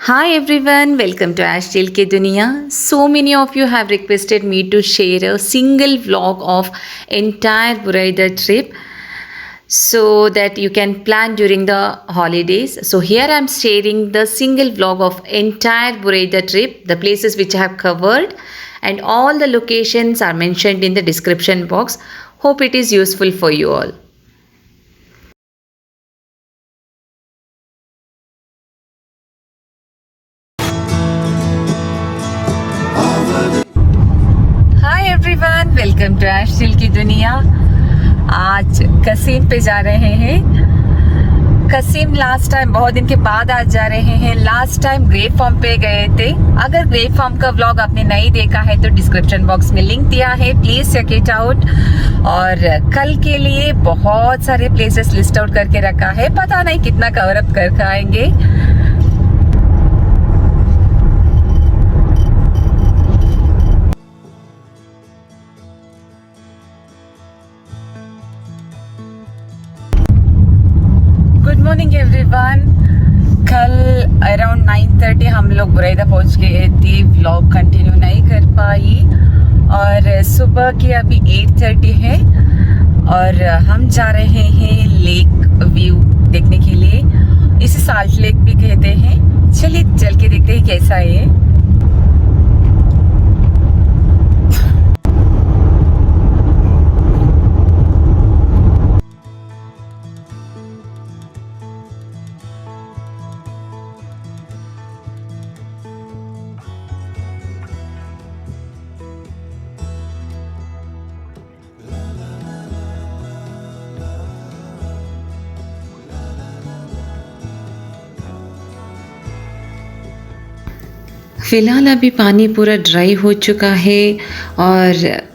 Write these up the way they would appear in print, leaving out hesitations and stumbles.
Hi everyone, welcome to Ashtil Ki Duniya. So many of you have requested me to share a single vlog of entire Buraida trip so that you can plan during the holidays. So here I am sharing the single vlog of entire Buraida trip, the places which I have covered and all the locations are mentioned in the description box. Hope it is useful for you all. Hi everyone, welcome to एशटिल की दुनिया। आज कसीम पे जा रहे हैं। कसीम last time बहुत दिन के बाद आज जा रहे हैं। लास्ट टाइम ग्रेप फार्म पे गए थे। अगर ग्रेप फार्म का व्लॉग आपने नहीं देखा है तो डिस्क्रिप्शन बॉक्स में लिंक दिया है, प्लीज चेक इट आउट। और कल के लिए बहुत सारे प्लेसेस लिस्ट आउट करके रखा है, पता नहीं कितना कवर अप कर पाएंगे। Good morning everyone. कल अराउंड 9:30 हम लोग बुरैदा पहुंच गए थे। व्लॉग कंटिन्यू नहीं कर पाई और सुबह के अभी 8:30 है और हम जा रहे हैं लेक व्यू देखने के लिए। इसे साल्ट लेक भी कहते हैं। चलिए चल के देखते हैं कैसा है। फ़िलहाल अभी पानी पूरा ड्राई हो चुका है और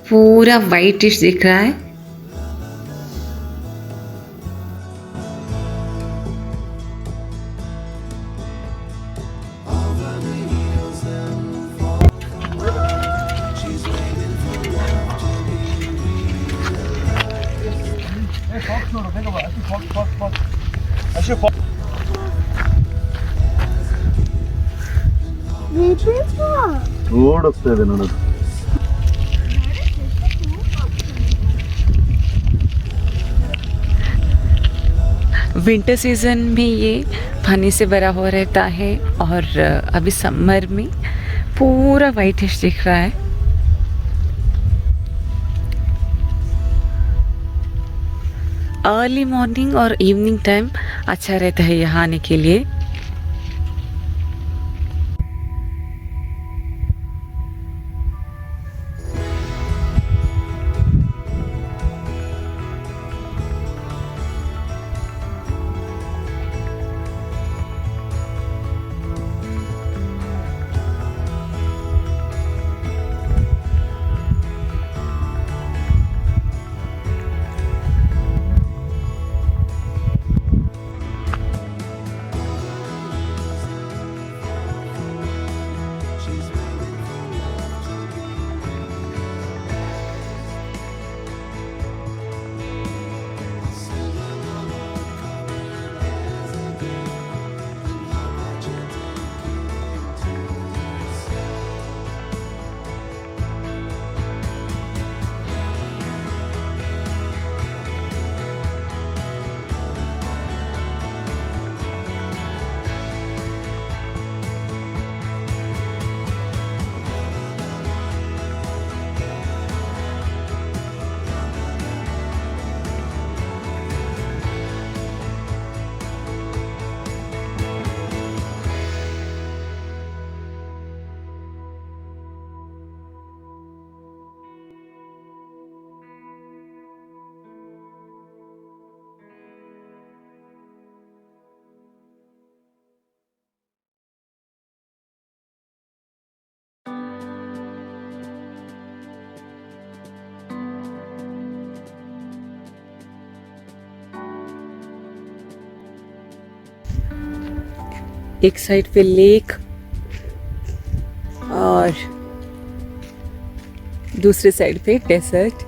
पूरा वाइटिश दिख रहा है। ಓಡಿಸ್ತೇವೆ ನೋಡೋದು. विंटर सीज़न में ये पानी से भरा हुआ रहता है और अभी समर में पूरा वाइटिश दिख रहा है। अर्ली मॉर्निंग और इवनिंग टाइम अच्छा रहता है यहाँ आने के लिए। एक साइड पे लेक और दूसरे साइड पे डेजर्ट।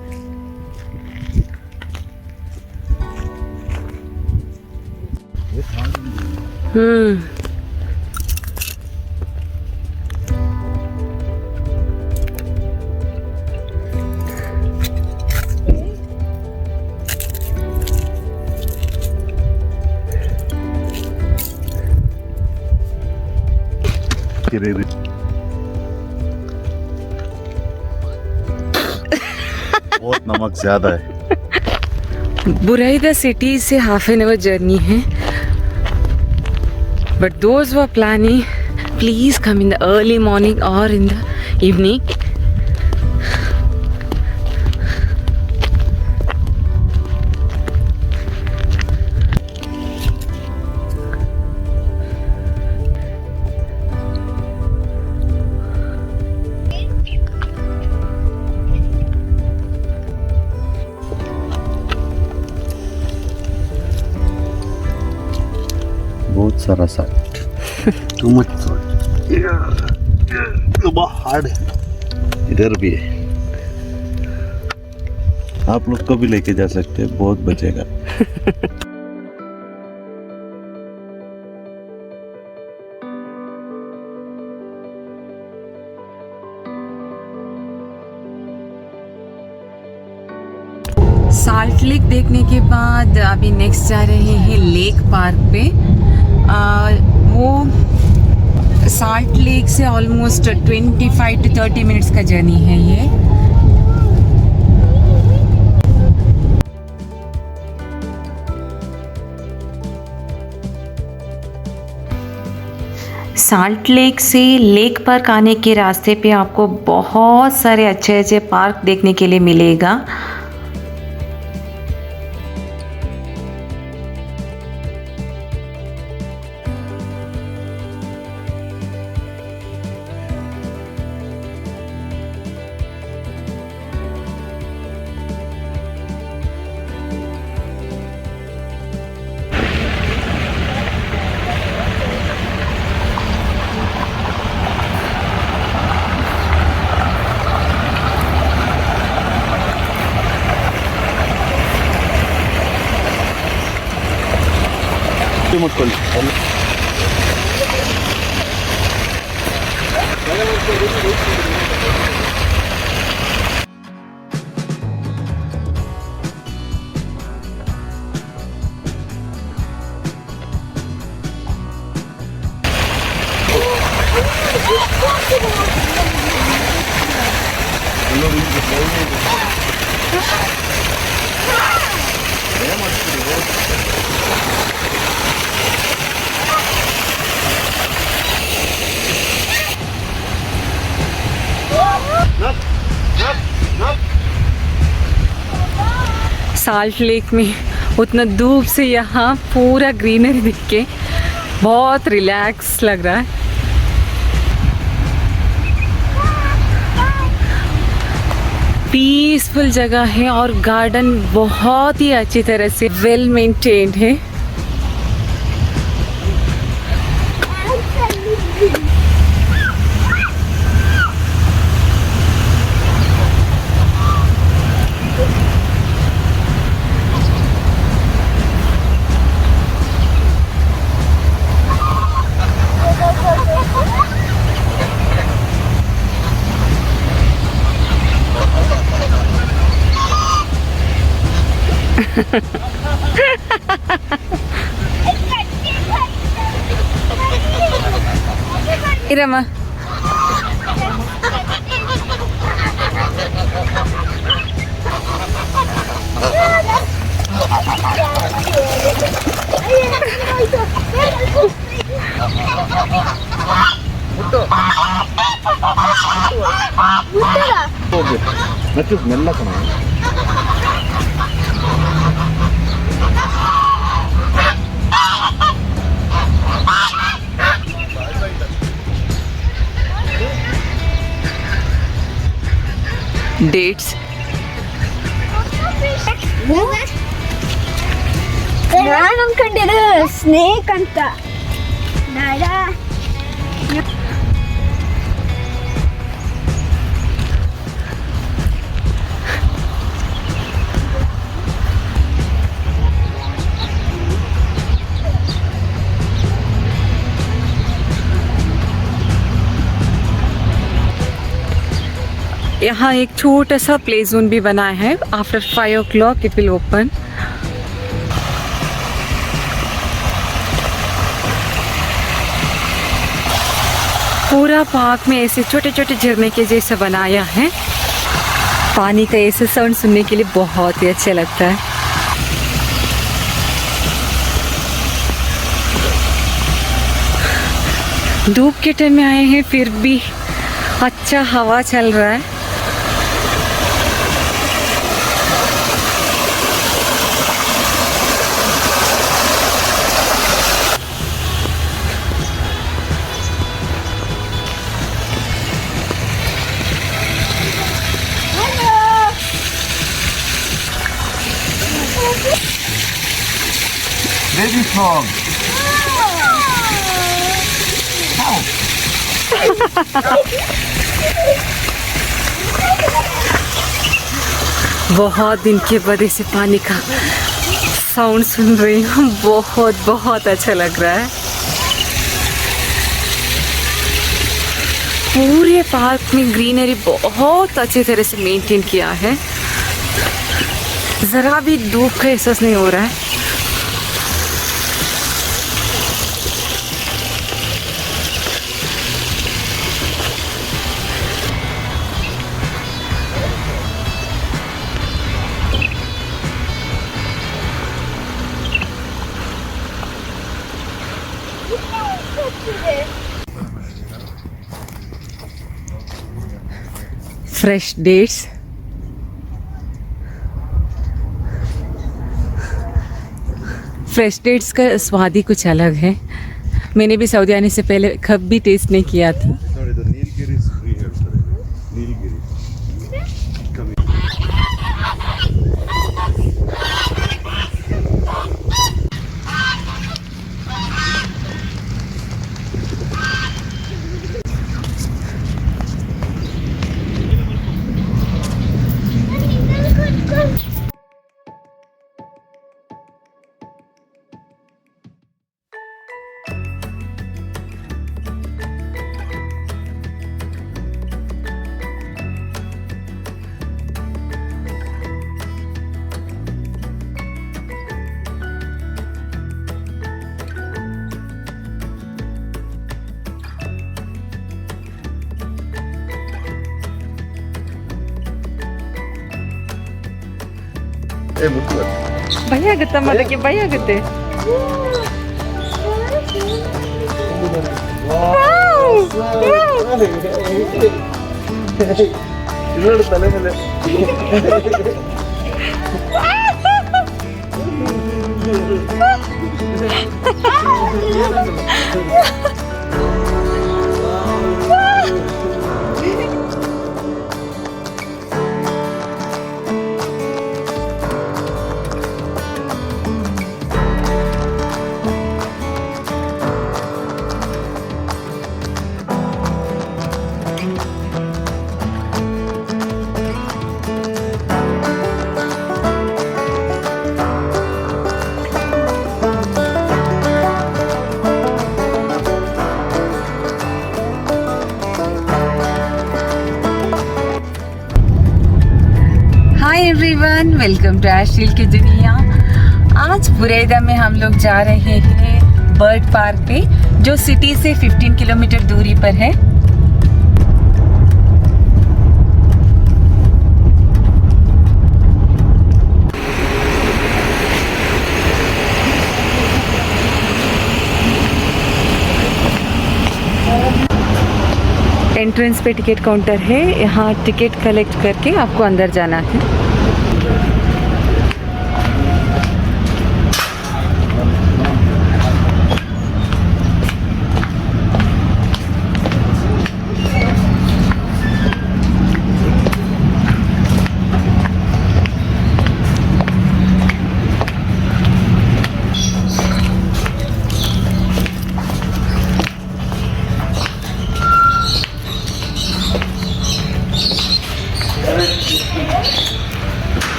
किरेरी बहुत नमक ज्यादा है. Buraida city से half-an-hour journey है. But those who are planning, please come in the early morning or in the evening. बहुत सारा साल्ट. Too much salt. तो बहुत हार्ड है. इधर भी है. आप लोग को भी लेके जा सकते हैं, बहुत बचेगा. साल्ट लेक देखने के बाद अभी नेक्स्ट जा रहे हैं लेक पार्क पे. वो साल्ट लेक से ऑलमोस्ट 25 to 30 मिनट्स का जर्नी है ये. साल्ट लेक से लेक पार्क आने के रास्ते पे आपको बहुत सारे अच्छे अच्छे पार्क देखने के लिए मिलेगा. मत कर. साल्ट लेक में उतना धूप से यहाँ पूरा ग्रीनरी दिख के बहुत रिलैक्स लग रहा है. पीसफुल जगह है और गार्डन बहुत ही अच्छी तरह से वेल मेंटेन्ड है. Irama. Nanti smell kena. Dates. ನಾನು ಅನ್ಕೊಂಡಿದ್ದು ಸ್ನೇಕ್ ಅಂತ. यहाँ एक छोटा सा प्ले जोन भी बना है. After 5 o'clock it will open. पूरा पूरा पार्क में ऐसे छोटे छोटे झरने के जैसे बनाया है। पानी का ऐसे साउंड सुनने के लिए बहुत ही अच्छा लगता है। धूप के टाइम में आए हैं फिर भी अच्छा हवा चल रहा है। Baby frog. बहुत दिन के बाद ऐसे पानी का साउंड सुन रही हूँ, बहुत बहुत अच्छा लग रहा है। पूरे पार्क में ग्रीनरी बहुत अच्छी तरह से मेंटेन किया है, जरा भी धूप का एहसास नहीं हो रहा है। फ्रेश डेट्स, फ्रेश डेट्स का स्वाद ही कुछ अलग है। मैंने भी सऊदी आने से पहले कभी टेस्ट नहीं किया था। Sorry, the Nilgiri is free here today. Nilgiri. Come here. ಮುಟ್ಟು ಭಯ ಆಗುತ್ತಮ್ಮ ಅದಕ್ಕೆ, ಭಯ ಆಗುತ್ತೆ. ಇನ್ನೊಂದು ತಲೆ ಮೇಲೆ एवरीवन, वेलकम टू आशिल की दुनिया। आज बुरेदा में हम लोग जा रहे हैं बर्ड पार्क पे, जो सिटी से 15 किलोमीटर दूरी पर है। एंट्रेंस पे टिकट काउंटर है, यहाँ टिकट कलेक्ट करके आपको अंदर जाना है।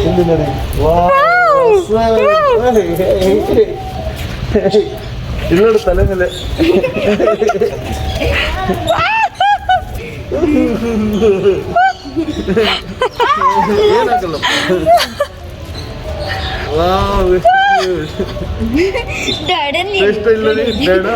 ಇಲ್ಲಿ ನೋಡಿ ಇಲ್ಲಿ ನೋಡು ತಲೆ ಮೇಲೆ ಏನಾಗಲ್ಲ ಎಷ್ಟು ಇಲ್ಲ ಬೇಡ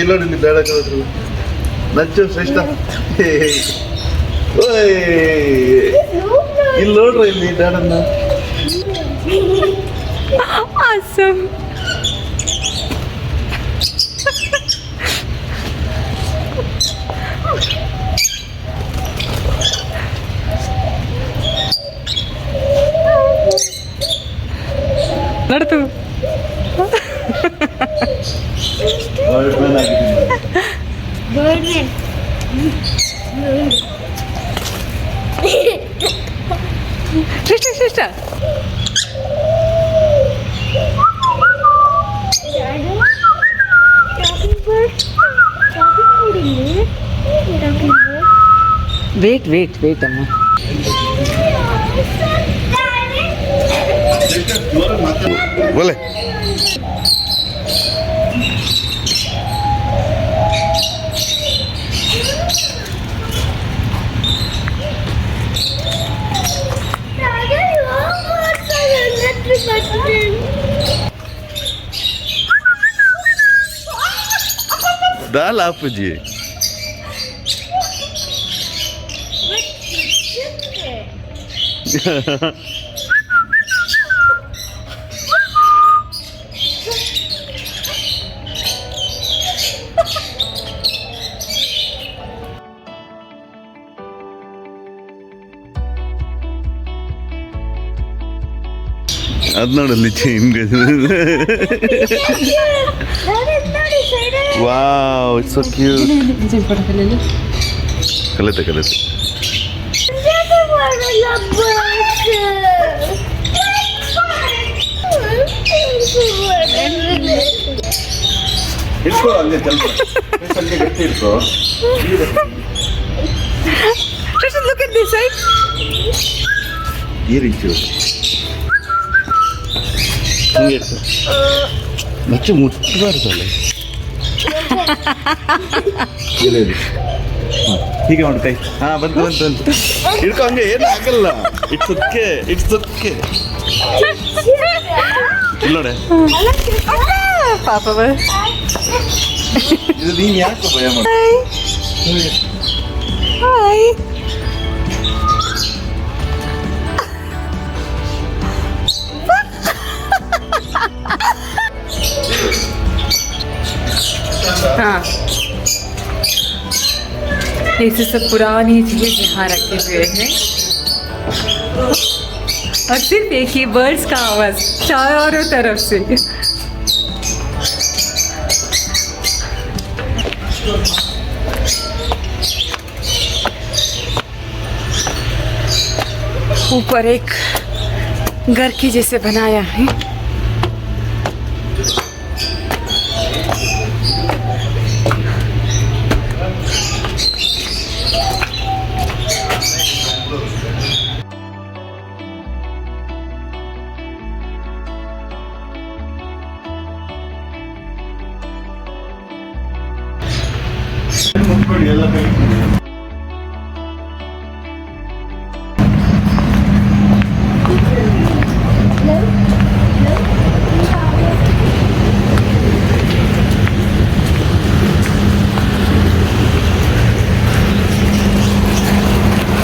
ಇಲ್ಲ ಇಲ್ಲಿ ಬೇಡ ಕಳಿಸಲ್ಲ ನಚ್ಚು ಶ್ರೇಷ್ಠ ಇಲ್ಲಿ ನೋಡ್ರಿ ಇಲ್ಲಿ ಬೇಡನ್ನ awesome. ನಡ್ತು ಶ್ರೇಷ್ಠ ಶ್ರೇಷ್ಠ ವೇಟ್ ವೇಟ್ ವೇಟ್ ಅಮ್ಮ बोले दाल आप जी ಅದು ನೋಡಲ್ಲಿ ಹಿಂಗೆ ವಾವ್ ಇಟ್ಸ್ ಸೋ ಕ್ಯೂಟ್ ಕಲಿತೆ ಕಲಿತೆ ಇಟ್ಕೋ ಹಂಗೆ ಸ್ವಲ್ಪ ಹಂಗೆ ಗಟ್ಟಿ ಇಟ್ಕೋ look at this side ಈ ರೀತಿ ಹಿಂಗೆ ಇಟ್ಕೋ ಮಚ್ಚು ಮುಟ್ಟಬಾರ್ದಲ್ಲ ಹೀಗೆ ಮಾಡು ಕೈ ಹಾ ಬಂತು ಬಂತು ಬಂತು ಹಿಡ್ಕೊ ಹಂಗೆ ಏನು ಆಗಲ್ಲ ಇಟ್ಸ್ ಓಕೆ ಇಟ್ಸ್ ಓಕೆ ಇಲ್ಲ ನೋಡೆ ಪಾಪ ಇದು ನೀನು ಯಾಕೆ ಭಯ ಮಾಡ ಹಾಯ್ हाँ ऐसे सब पुरानी चीजें यहाँ रखे हुए हैं और सिर्फ एक ही बर्ड्स का आवाज चारों तरफ से ऊपर एक घर के जैसे बनाया है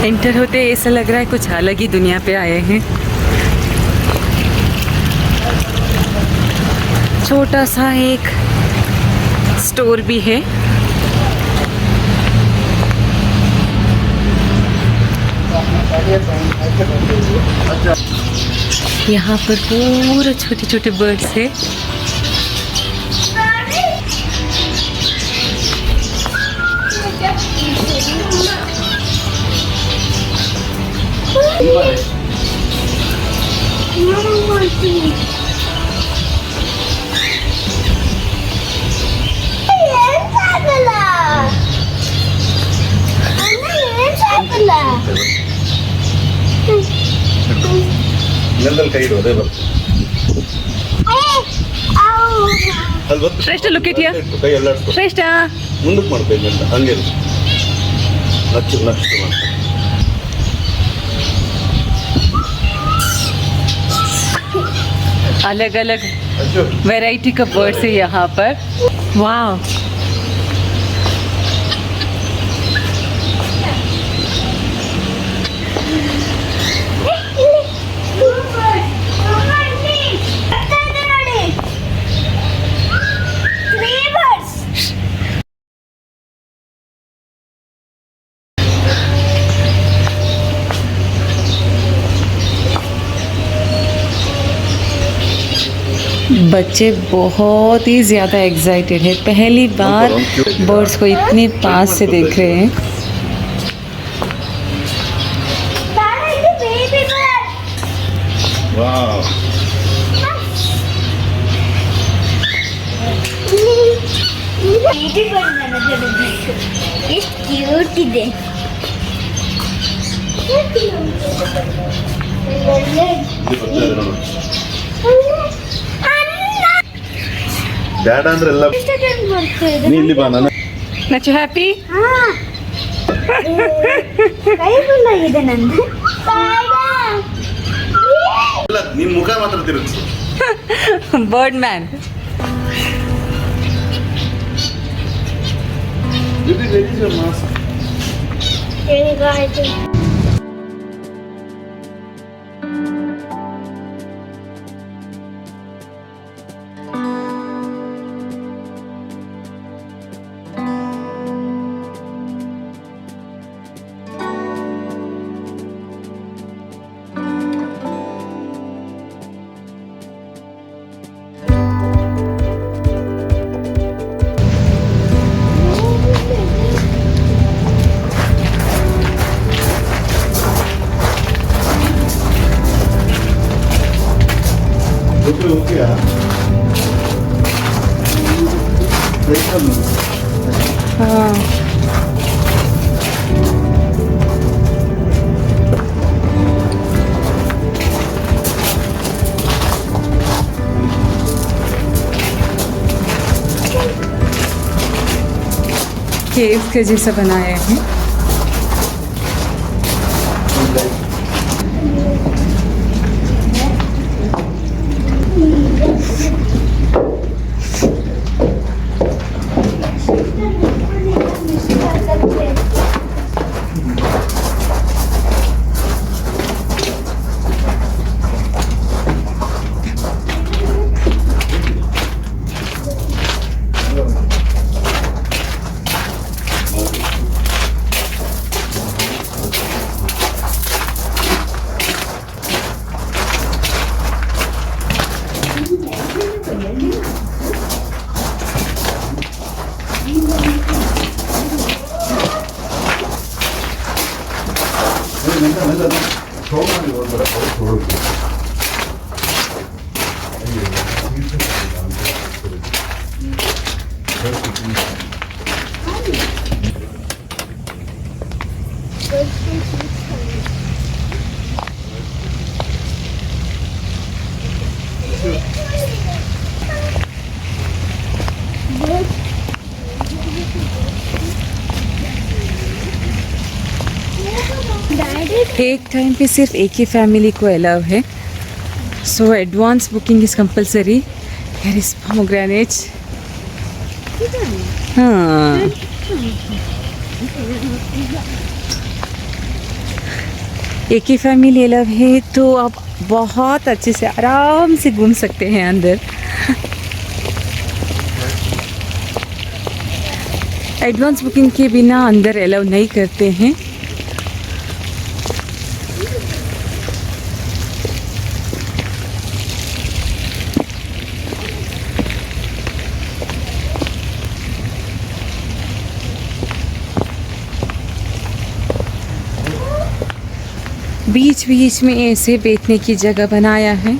एंटर होते ऐसा लग रहा है कुछ अलग ही दुनिया पे आए हैं। छोटा सा एक स्टोर भी है। यहाँ पर पूरा छोटे छोटे बर्ड्स है। ನೆಲದಲ್ಲಿ ಕೈ ಇಡು, ಅದೇ ಬರ್ತದೆ. ಅಲ್ಲಿ ಬರ್ತದೆ. ಶ್ರೇಷ್ಠ, look at here. ಕೈ ಎಲ್ಲಾಡ್ಸ್ಕೊ. ಶ್ರೇಷ್ಠ, ಮುಂದಕ್ಕೆ ಮಾಡ್ಕೊ, ಇಲ್ಲಿಂದ ಹಂಗೆ ಇರು. ನಚ್ಚು ಮಾಡ್ಕೊ. अलग अलग वैरायटी का बर्ड्स है यहाँ पर. वाह, बच्चे बहुत ही ज़्यादा एक्साइटेड है. पहली बार बर्ड्स को इतने पास से देख रहे हैं. ವಾವ್. ಎಷ್ಟು ಕ್ಯೂಟ್ ಇದೆ. ಇಲ್ಲಿ ಬರ್ತಾ ಇದೆ ನೋಡು. ಡ್ಯಾಡ ಅಂದ್ರೆ ಎಲ್ಲ. ನೀ ಇಲ್ಲಿ ಬಾ, ನಾನು नचो हैप्पी. ಕೈ ಫುಲ್ ಆಗಿದೆ ನಂದು. ಇಲ್ಲ, ನಿನ್ ಮುಖ ಮಾತ್ರ ತಿರುಗಿಸು. Bird man. ओके यार. हाँ, केव के जैसा बनाया है. एक टाइम पे सिर्फ एक ही फैमिली को अलाउ है, so advance booking is compulsory. Here is pomegranates. हाँ, एक ही फैमिली अलाउ है तो आप बहुत अच्छे से आराम से घूम सकते हैं अंदर. एडवांस बुकिंग के बिना अंदर अलाउ नहीं करते हैं. बीच बीच में ऐसे बैठने की जगह बनाया है।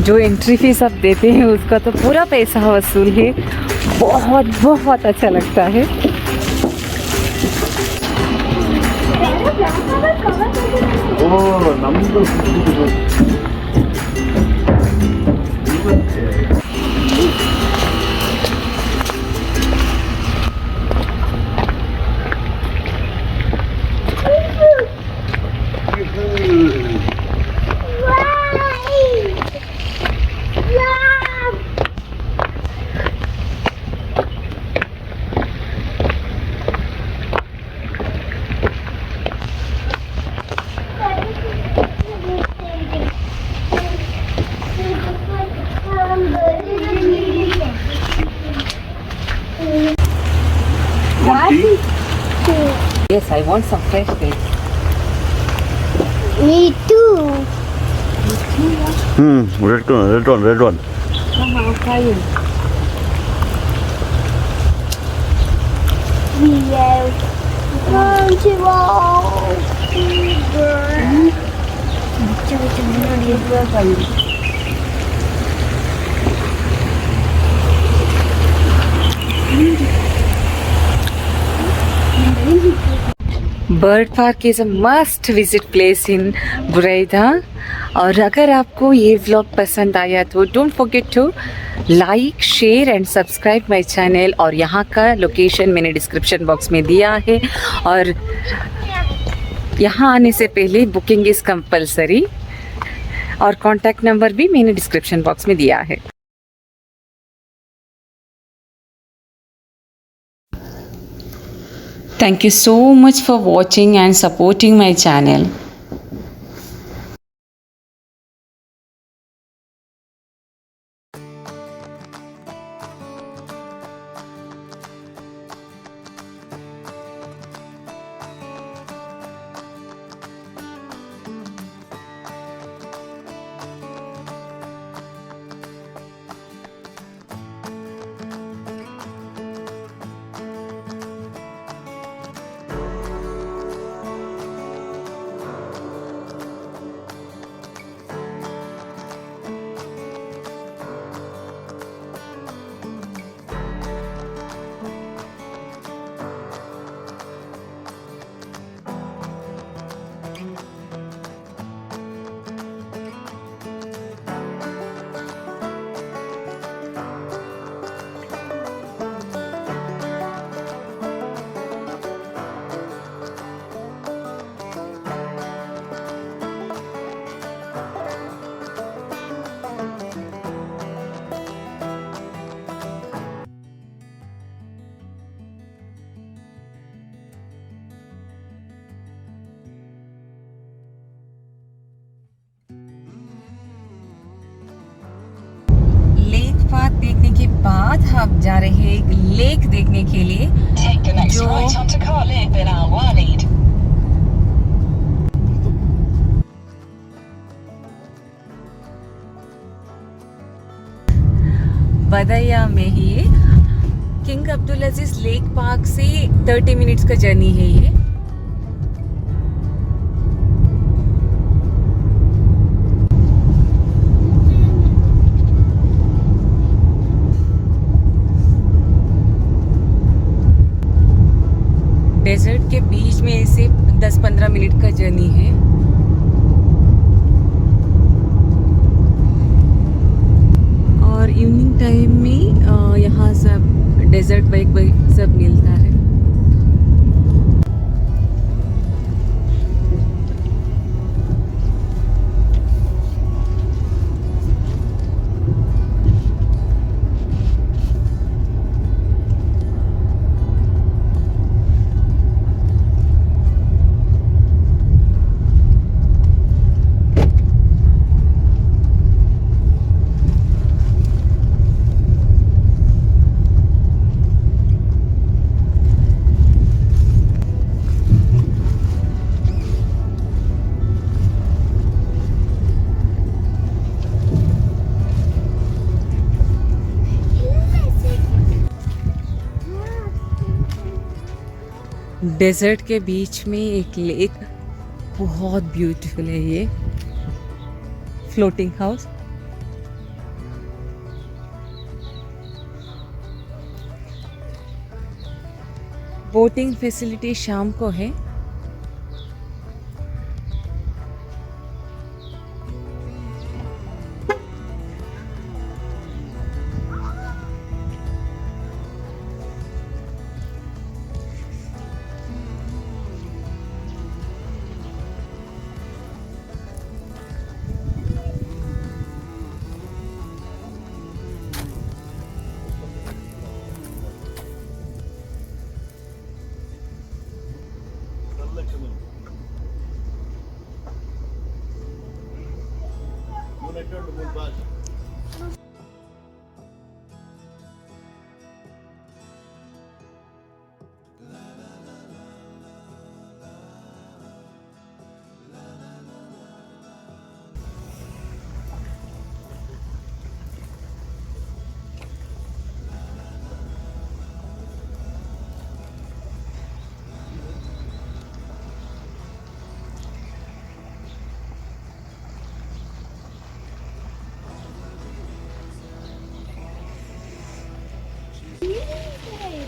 जो एंट्री फीस आप देते हैं उसका तो पूरा पैसा वसूल है। बहुत बहुत अच्छा लगता है। ಓ ನಮ್ದು Yes, I want some fresh fish. Me too. Red one We have gone to all bird park is a must visit place in Buraydah. और अगर आपको ये व्लॉग पसंद आया तो don't forget to like, share and subscribe my channel. और यहाँ का लोकेशन मैंने डिस्क्रिप्शन बॉक्स में दिया है। और यहाँ आने से पहले बुकिंग इज़ कंपलसरी। और कॉन्टैक्ट नंबर भी मैंने डिस्क्रिप्शन बॉक्स में दिया है। Thank you so much for watching and supporting my channel. के बाद हम जा रहे हैं एक लेक देखने के लिए Take the next जो right onto Carlip in Al Walid. बदाया में ही है। किंग अब्दुल अजीज लेक पार्क से 30 मिनट्स का जर्नी है ये। डेजर्ट के बीच में से 10-15 मिनट का जर्नी है। और इवनिंग टाइम में यहाँ सब डेजर्ट बाइक सब मिलता है। डेजर्ट के बीच में एक लेक, बहुत ब्यूटीफुल है ये फ्लोटिंग हाउस। बोटिंग फैसिलिटी शाम को है।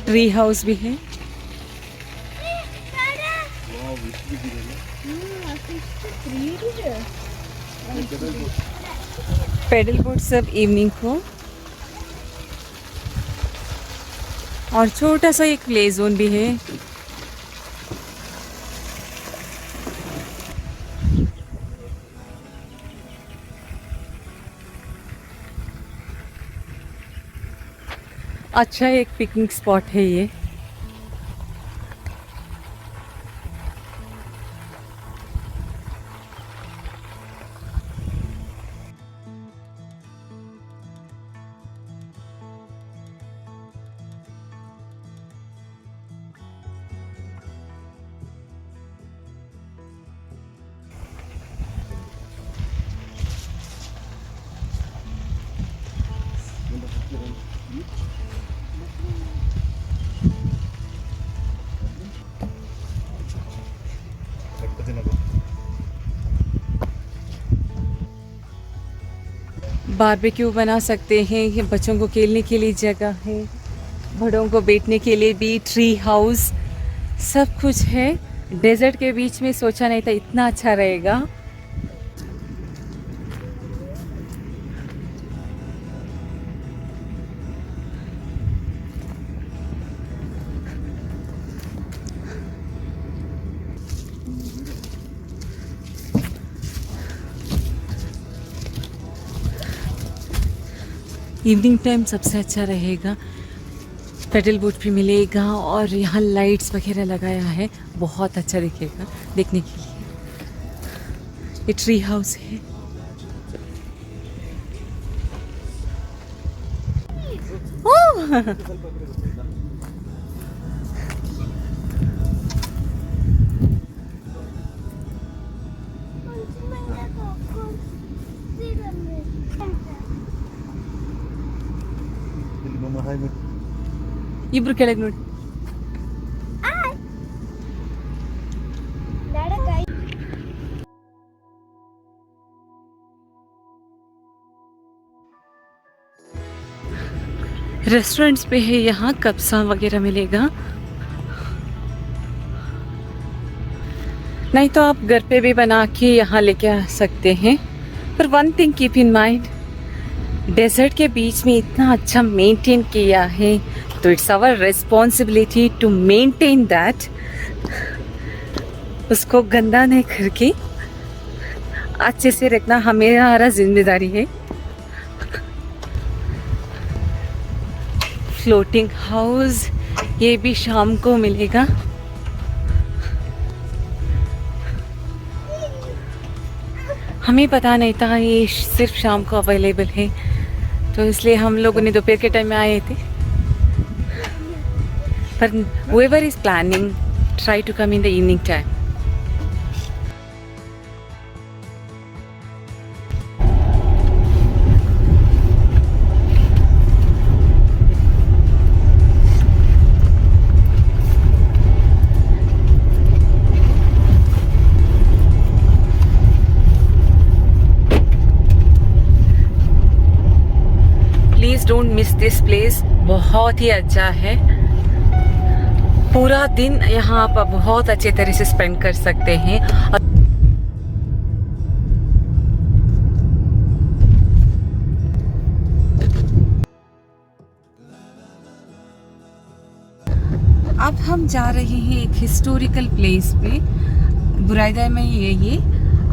ट्री हाउस भी है। पेडल बोट सब इवनिंग को। और छोटा सा एक प्ले जोन भी है। अच्छा एक पिकनिक स्पॉट है ये। बारबेक्यू बना सकते हैं। ये बच्चों को खेलने के लिए जगह है, बड़ों को बैठने के लिए भी ट्री हाउस, सब कुछ है। डेजर्ट के बीच में सोचा नहीं था इतना अच्छा रहेगा। इवनिंग टाइम सबसे अच्छा रहेगा। पेडल बोट भी मिलेगा और यहाँ लाइट्स वगैरह लगाया है, बहुत अच्छा दिखेगा देखने के लिए। ये ट्री हाउस है। ಇಲ್ಲಿ ಮಮ್ಮ ಹಾಯ್ ಮಾಡು. ಇಬ್ರು ಕೆಳಗೆ ನೋಡಿ. रेस्टोरेंट्स पे है यहाँ कब्सा वगैरह मिलेगा, नहीं तो आप घर पे भी बना के यहाँ लेके आ सकते हैं. पर one thing keep in mind, desert के बीच में इतना अच्छा मेंटेन किया है तो it's our responsibility to maintain that. उसको गंदा नहीं करके अच्छे से रखना हमारा जिम्मेदारी है. फ्लोटिंग हाउस ये भी शाम को मिलेगा. हमें पता नहीं था ये सिर्फ शाम को अवेलेबल है, तो इसलिए हम लोगों ने दोपहर के टाइम में आए थे. पर whoever is planning, try to come in the evening time. Please don't miss this place, बहुत ही अच्छा है. पूरा दिन यहाँ आप बहुत अच्छे तरह से स्पेंड कर सकते हैं. अब हम जा रहे हैं एक हिस्टोरिकल प्लेस पे. बुराइदा में ये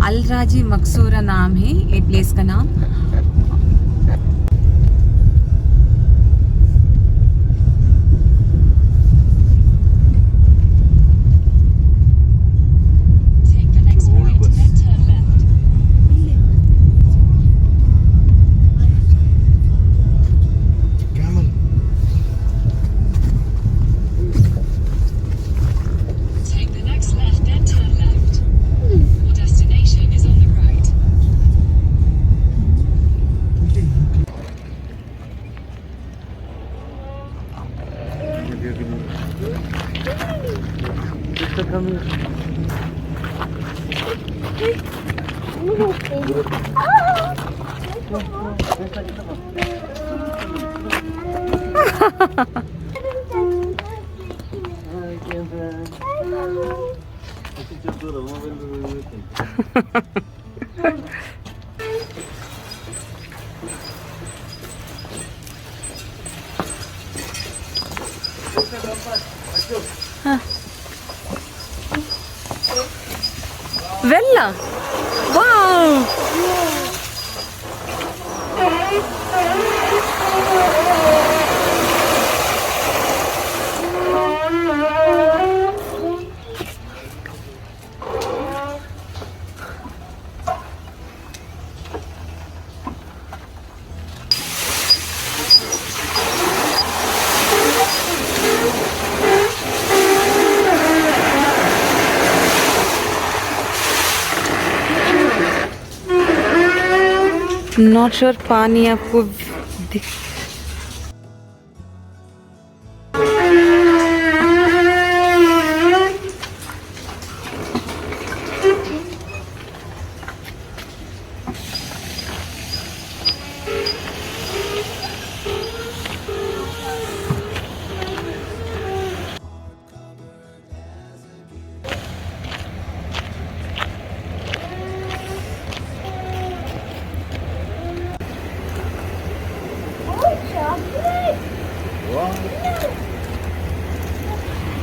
अल राजी मकसूरा नाम है ये प्लेस का नाम. Take the next right, then turn left. Camel. Take the next left, then turn left. Your destination is on the right. Vella, wow. Not sure पानी आपको दिख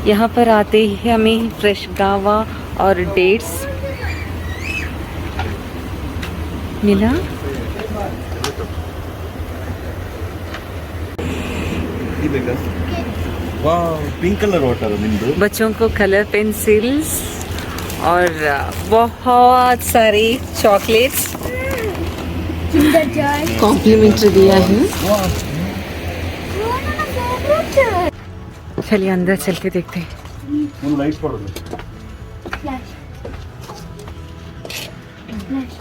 यहाँ पर आते ही हमें फ्रेश गावा और डेट्स मिला. पिंक कलर वाटर निंदु बच्चों को कलर पेंसिल्स और बहुत सारे चॉकलेट्स कॉम्प्लीमेंट्री दिया है. चलिए अंदर चल के देखते हैं। ಒಂದು ಲೈಟ್ ಕೊಡೋದು Flash. Flash.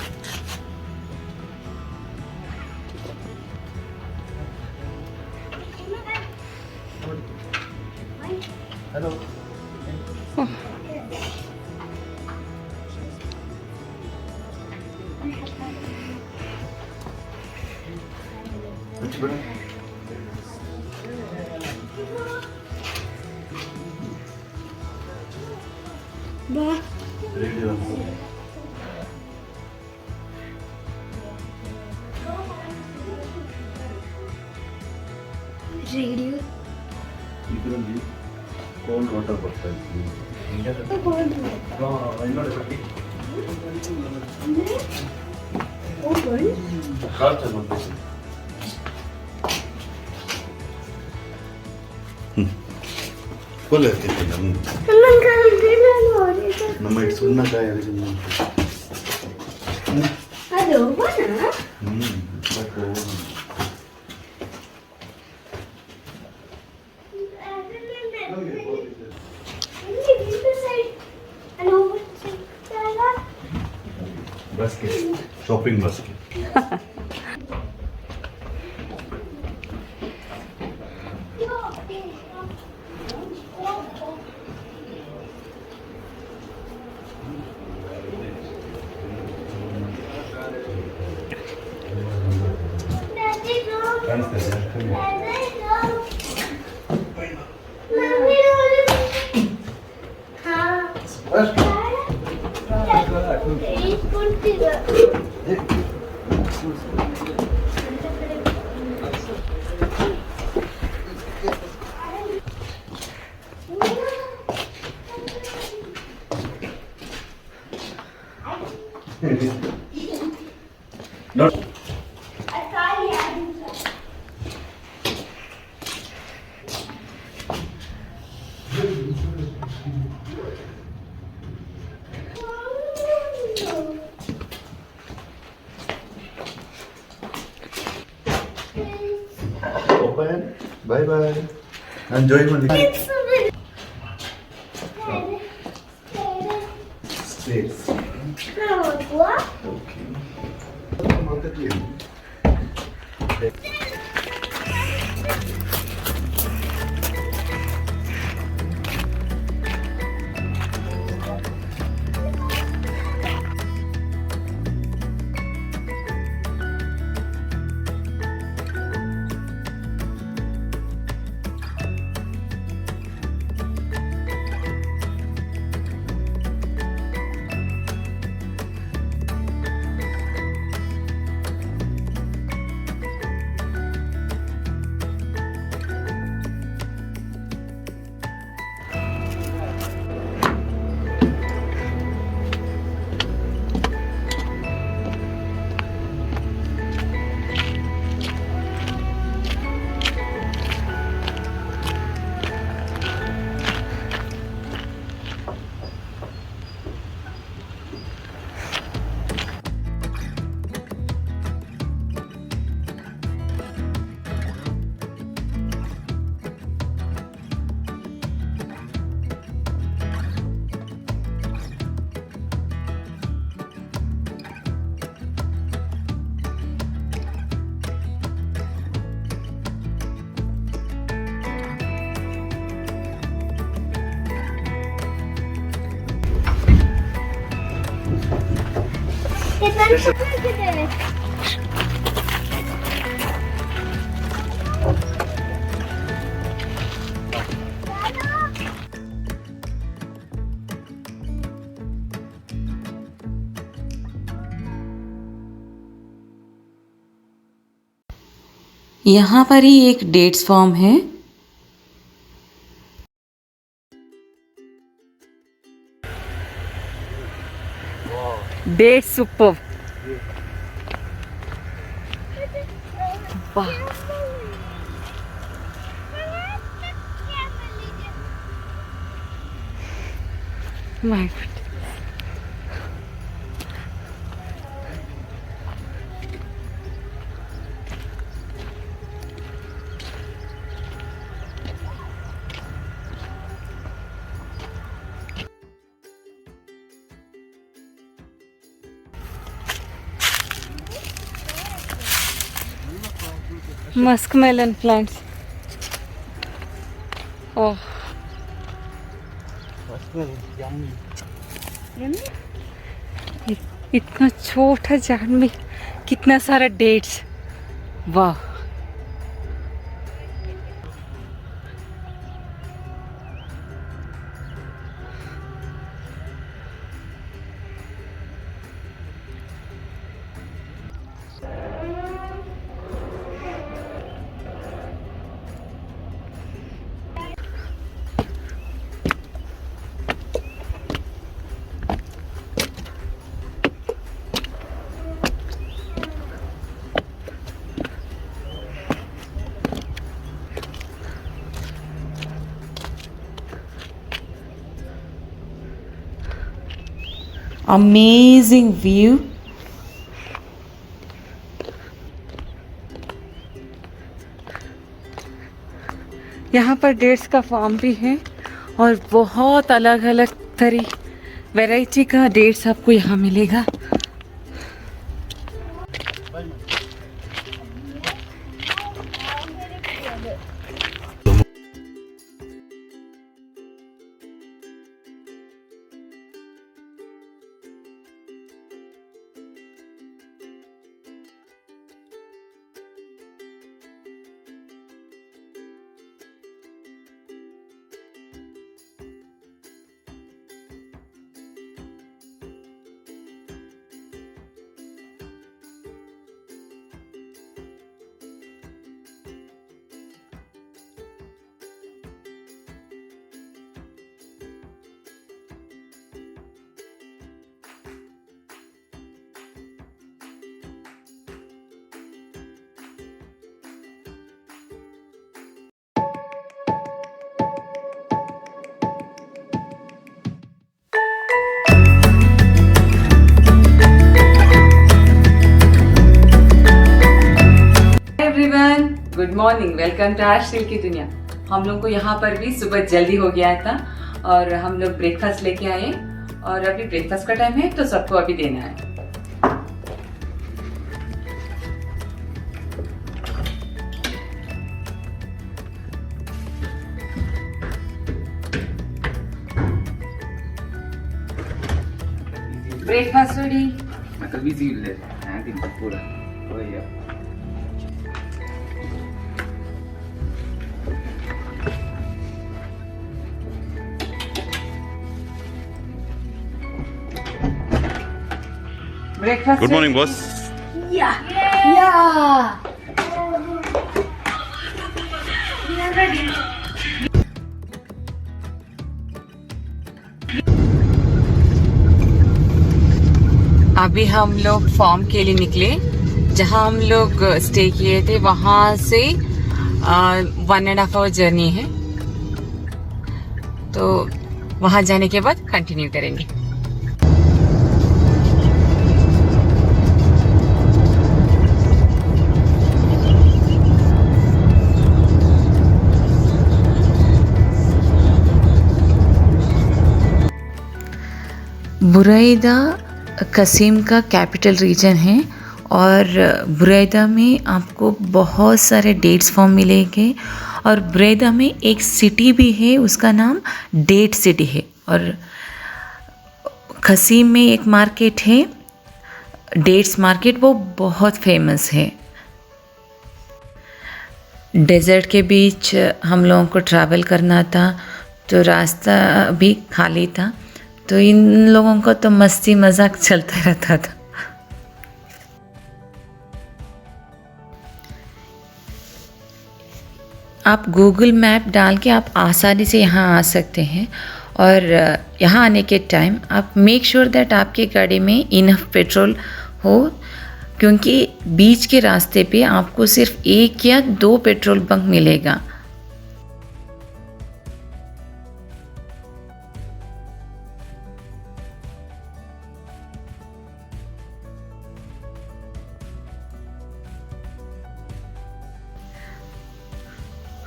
ಹಲೋ ಹಚ್ಚಿ ಬಿಡ Bah. Radio Radio. ಇದರಲ್ಲಿ ಕೋಲ್ಡ್ ವಾಟರ್ ಬರ್ತಾ ಇತ್ತು ಕೊಲೆ ಆಗ್ತೈತಿ ನಮ್ಮ ಇಟ್ಟು ಸುಣ್ಣಕಾಯಿ ಅದು ಬನ ಬಸ್ಗೆ ಶಾಪಿಂಗ್ ಬಸ್ಗೆ ಓಪನ್ ಬಾಯ್ ಬಾಯ್ ನಾನು ಜಾಯ್ ಮಾಡಿ ಸ್ಪೇಸ್ ಓಕೆ ಮಾತಾಡ್ಲಿ यहाँ पर ही एक डेट्स फार्म है। Dates super. वाह my god. Muskmelon plants. Oh इतना छोटा जान में कितना सारा डेट्स, वाह। Amazing view. यहाँ पर डेट्स का फार्म भी है और बहुत अलग अलग वैरायटी का डेट्स आपको यहाँ मिलेगा। गुड मॉर्निंग, वेलकम टू आर्शिल की दुनिया। हम लोग को यहाँ पर भी सुबह जल्दी हो गया था और हम लोग ब्रेकफास्ट लेके आए और अभी ब्रेकफास्ट का टाइम है तो सबको अभी देना है। Breakfast ready. मतलब बिजी ले हैं दिन पूरा वही है। ब्रेकफास्ट। Good morning boss. अभी हम लोग फार्म के लिए निकले, जहाँ हम लोग स्टे किए थे वहाँ से 1.5 आवर जर्नी है, तो वहाँ जाने के बाद कंटिन्यू करेंगे। बुरैदा कसीम का कैपिटल रीजन है और बुरैदा में आपको बहुत सारे डेट्स फार्म मिलेंगे और बुरैदा में एक सिटी भी है, उसका नाम डेट सिटी है। और कसीम में एक मार्केट है डेट्स मार्केट, वो बहुत फेमस है। डेजर्ट के बीच हम लोगों को ट्रैवल करना था तो रास्ता भी खाली था, तो इन लोगों का तो मस्ती मजाक चलता रहता था। आप गूगल मैप डाल के आप आसानी से यहाँ आ सकते हैं और यहाँ आने के टाइम आप मेक श्योर दैट आपके गाड़ी में इनफ पेट्रोल हो, क्योंकि बीच के रास्ते पे आपको सिर्फ 1 या 2 पेट्रोल पंप मिलेगा।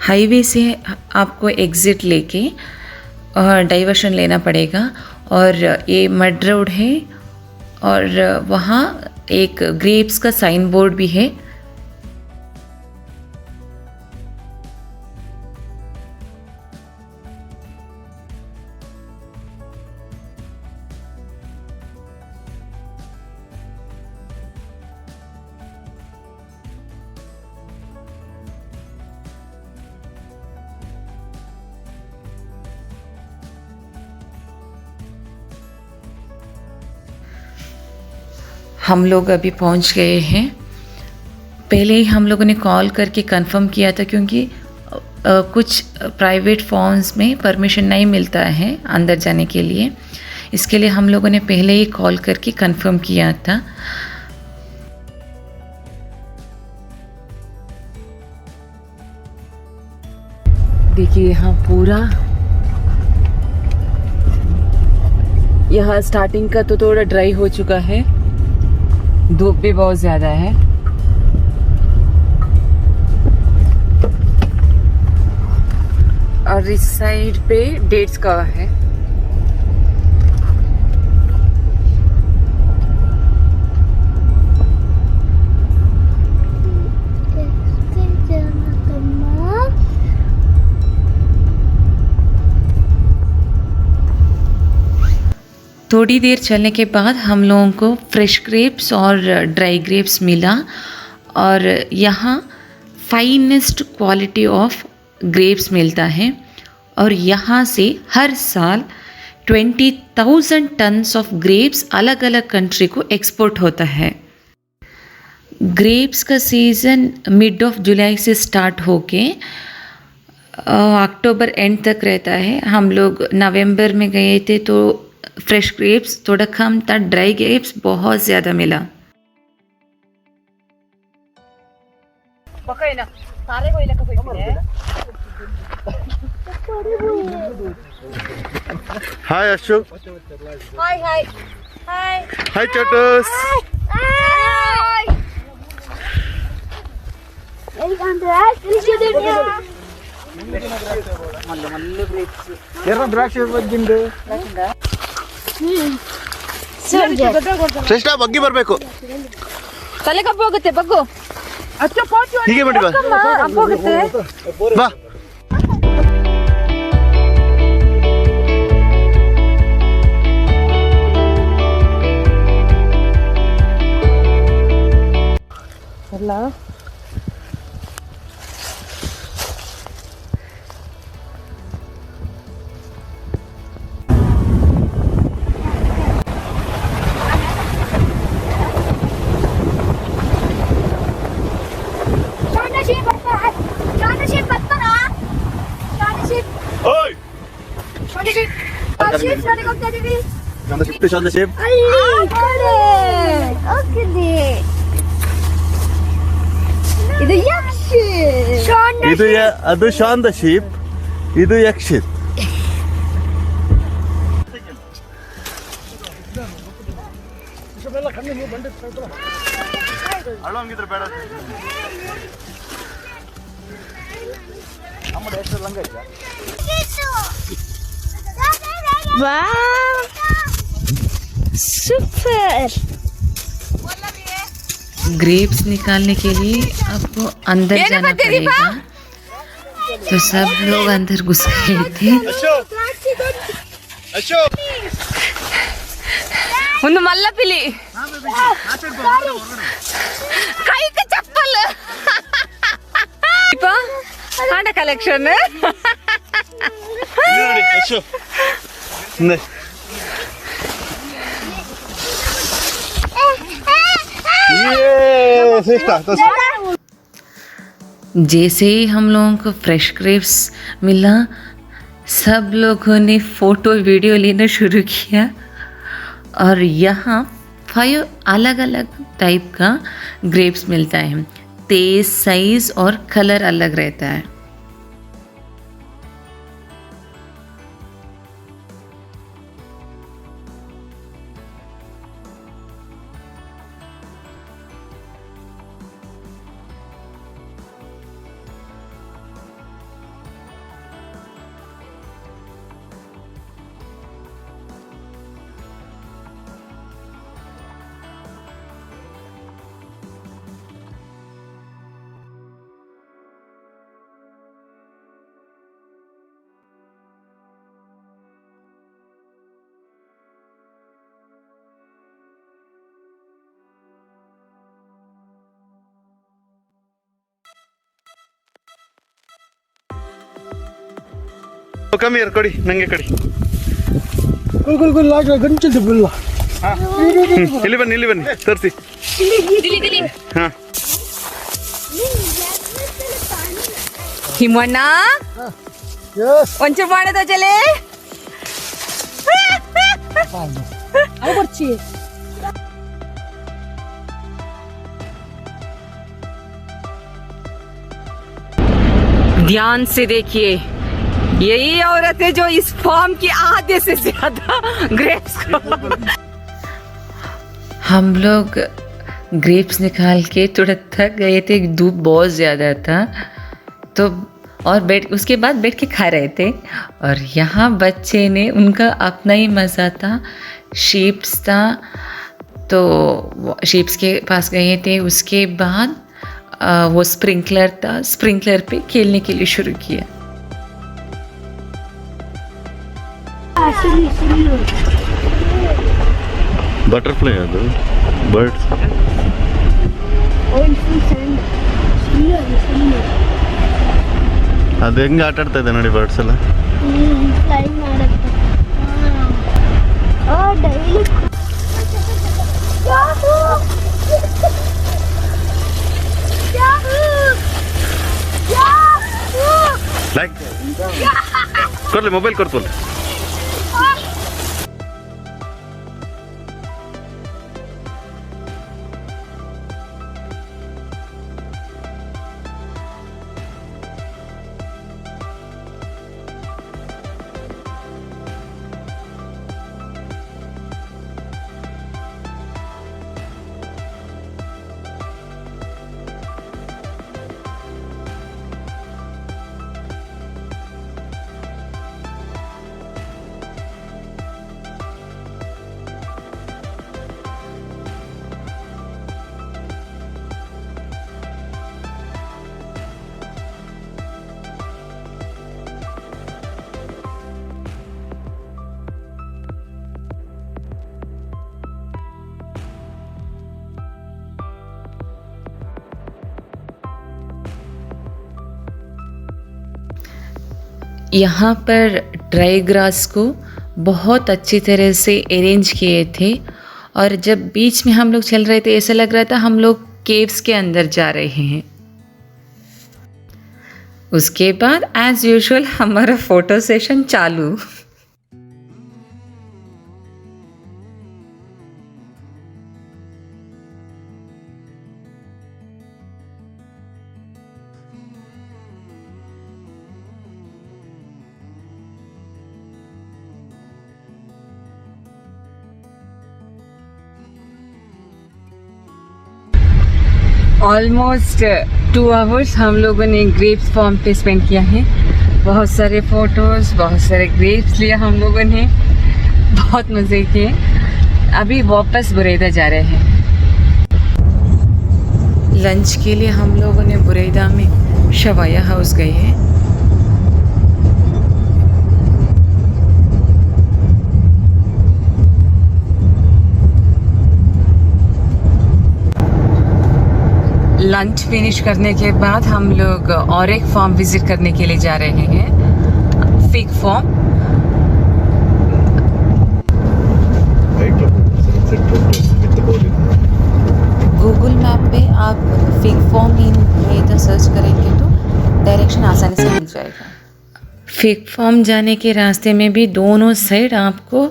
हाईवे से आपको एग्ज़िट लेके डाइवर्शन लेना पड़ेगा और ये मड रोड है और वहाँ एक ग्रेप्स का साइन बोर्ड भी है। हम लोग अभी पहुंच गए हैं। पहले ही हम लोगों ने कॉल करके कंफर्म किया था, क्योंकि कुछ प्राइवेट फॉर्म्स में परमिशन नहीं मिलता है अंदर जाने के लिए। इसके लिए हम लोगों ने पहले ही कॉल करके कंफर्म किया था। देखिए यहाँ पूरा, यहाँ स्टार्टिंग का तो थोड़ा ड्राई हो चुका है, धूप भी बहुत ज़्यादा है। और इस साइड पे डेट्स का है। थोड़ी देर चलने के बाद हम लोगों को फ्रेश ग्रेप्स और ड्राई ग्रेप्स मिला, और यहाँ फाइनेस्ट क्वालिटी ऑफ ग्रेप्स मिलता है। और यहाँ से हर साल 20,000 टन्स ऑफ ग्रेप्स अलग अलग कंट्री को एक्सपोर्ट होता है। ग्रेप्स का सीज़न मिड ऑफ जुलाई से स्टार्ट होके अक्टूबर एंड तक रहता है। हम लोग नवंबर में गए थे तो फ्रेश ग्रेप्स थोड़ा कम था, ड्राई ग्रेप्स बहुत ज़्यादा मिला। हाय अशोक। हाय हाय हाय हाय चोटूस। हाय वेलकम टू आस्ट्रेलिया दुनिया। ಶ್ರೇಷ್ಠ ಬಗ್ಗಿ ಬರಬೇಕು. ತಲೆ ಕಪ್ಪು ಹೋಗುತ್ತೆ, ಬಗ್ಗು. ಹೀಗೆ ಬಿಡಿ ಬಾ. ಅಪ್ಪು ಹೋಗುತ್ತೆ. ಬಾ. ಅಲ್ಲ ಅದು ಶಾನ್ ದ ಶೀಪ್, ಇದು ಯಕ್ಷಿತ್. सुपर। ग्रेप्स निकालने के लिए आपको अंदर जाना पड़ेगा, तो सब लोग अंदर घुस गए थे। ಒಂದು ಮಲ್ಲ ಪಿಲಿ ಕೈಗೆ ಚಪ್ಪಲ್ ಆಂಡ ಕಲೆಕ್ಷನ್ जैसे ही हम लोगों को फ्रेश ग्रेप्स मिला, सब लोगों ने फ़ोटो वीडियो लेना शुरू किया। और यहाँ 5 अलग अलग टाइप का ग्रेप्स मिलता है, टेस्ट, साइज़ और कलर अलग रहता है। ಕಮ್ಮಿ ಕೊಡಿ, ನಂಗೆ ಕೊಡಿ. ಗಂಟೆ ಬಿಲ್ಲ ಇಲ್ಲಿ ಬನ್ನಿ ತೋರಿಸಿ. ಹಾ ಹಿಮಣ್ಣ ಒಂಚೂರು ಮಾಡೋದ ಚಲೆ ध्यान से देखिए, यही औरत है जो इस फॉर्म की आधे से ज्यादा ग्रेप्स को हम लोग ग्रेप्स निकाल के थोड़ा थक गए थे, धूप बहुत ज़्यादा था तो और उसके बाद बैठ के खा रहे थे। और यहाँ बच्चे ने उनका अपना ही मज़ा था, शीप्स था तो शीप्स के पास गए थे। उसके बाद वो स्प्रिंकलर था, स्प्रिंकलर पे खेलने के लिए शुरू किया। ಬಟರ್ಫ್ಲೈ ಅದು ಬರ್ಡ್ಸ್. ಅದು ಹೆಂಗೆ ಆಟ ಆಡ್ತಾ ಇದೆ ನೋಡಿ ಬರ್ಡ್ಸ್ ಎಲ್ಲ. ಫ್ಲೈಂಗ್ ಮಾಡುತ್ತೆ. ಡೈಲಿ ಲೈಕ್ ಕೊಡ್ಲಿ ಮೊಬೈಲ್ ಕೊಡ್ತೋಲ್ಲ. यहाँ पर ड्राई ग्रास को बहुत अच्छी तरह से अरेंज किए थे और जब बीच में हम लोग चल रहे थे ऐसा लग रहा था हम लोग केव्स के अंदर जा रहे हैं। उसके बाद एज यूजुअल हमारा फोटो सेशन चालू। ऑलमोस्ट 2 आवर्स हम लोगों ने ग्रेप्स फार्म पे स्पेंड किया है। बहुत सारे फ़ोटोज़, बहुत सारे ग्रेप्स लिया हम लोगों ने, बहुत मज़े किए। अभी वापस बुरेदा जा रहे हैं। लंच के लिए हम लोगों ने बुरेदा में शवाया हाउस गए हैं। लंच फिनिश करने के बाद हम लोग और एक फार्म विजिट करने के लिए जा रहे हैं, फिग फार्म। गूगल मैप पे आप फिग फार्म इन बुरेदा सर्च करेंगे तो डायरेक्शन आसानी से मिल जाएगा। फिग फार्म जाने के रास्ते में भी दोनों साइड आपको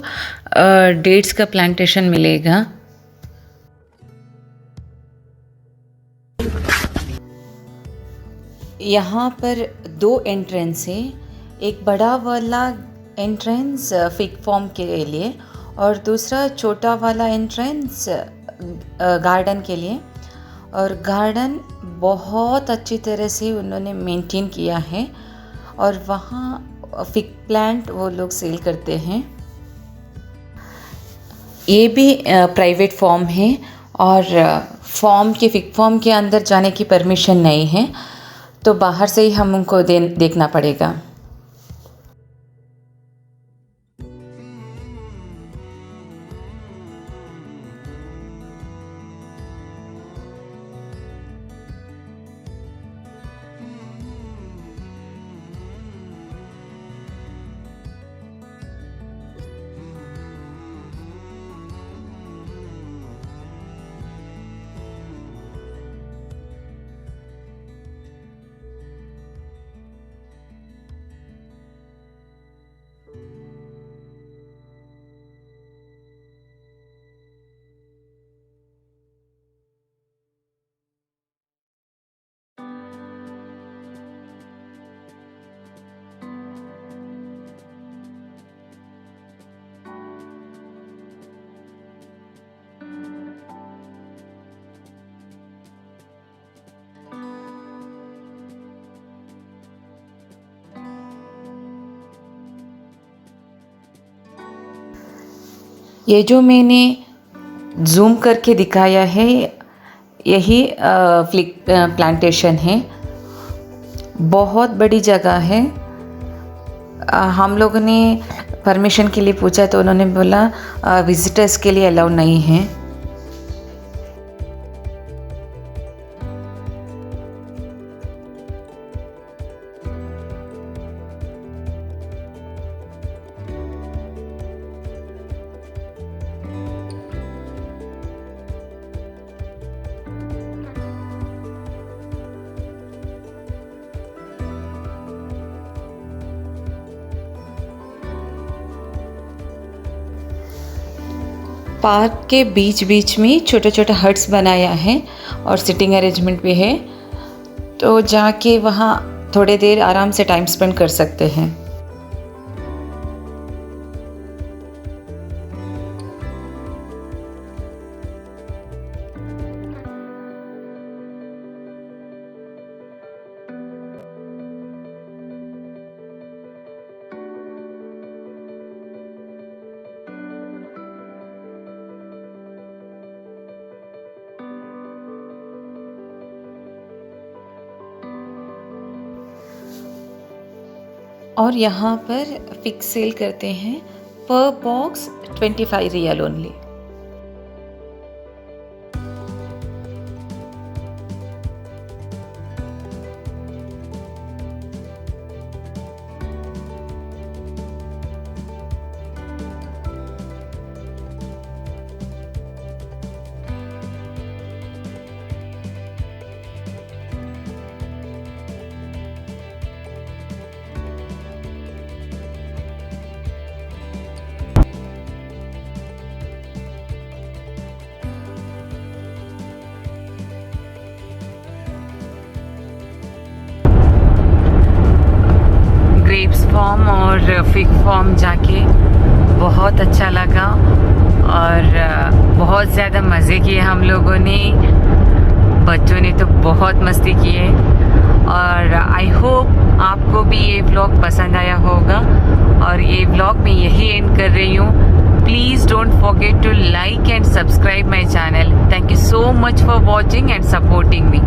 डेट्स का प्लांटेशन मिलेगा। यहाँ पर 2 एंट्रेंस है, एक बड़ा वाला एंट्रेंस फिग फार्म के लिए और दूसरा छोटा वाला एंट्रेंस गार्डन के लिए। और गार्डन बहुत अच्छी तरह से उन्होंने मेंटेन किया है और वहाँ फिग प्लांट वो लोग सेल करते हैं। ये भी प्राइवेट फार्म है और फार्म के फिग फार्म के अंदर जाने की परमिशन नहीं है तो बाहर से ही हम उनको देखना पड़ेगा। ये जो मैंने जूम करके दिखाया है यही फ्लिक प्लांटेशन है। बहुत बड़ी जगह है। हम लोगों ने परमिशन के लिए पूछा तो उन्होंने बोला विजिटर्स के लिए अलाउ नहीं है। पार्क के बीच बीच में छोटे छोटे हट्स बनाया है और सिटिंग अरेंजमेंट भी है, तो जाके वहाँ थोड़े देर आराम से टाइम स्पेंड कर सकते हैं। और यहाँ पर फिक्स सेल करते हैं, पर box 25 riyal only. Grapes farm और फिग फार्म जाके बहुत अच्छा लगा और बहुत ज़्यादा मज़े किए हम लोगों ने। बच्चों ने तो बहुत मस्ती की है और आई होप आपको भी ये व्लॉग पसंद आया होगा। और ये व्लॉग मैं यही एंड कर रही हूँ। Please don't forget to like and subscribe my channel. Thank you so much for watching and supporting me.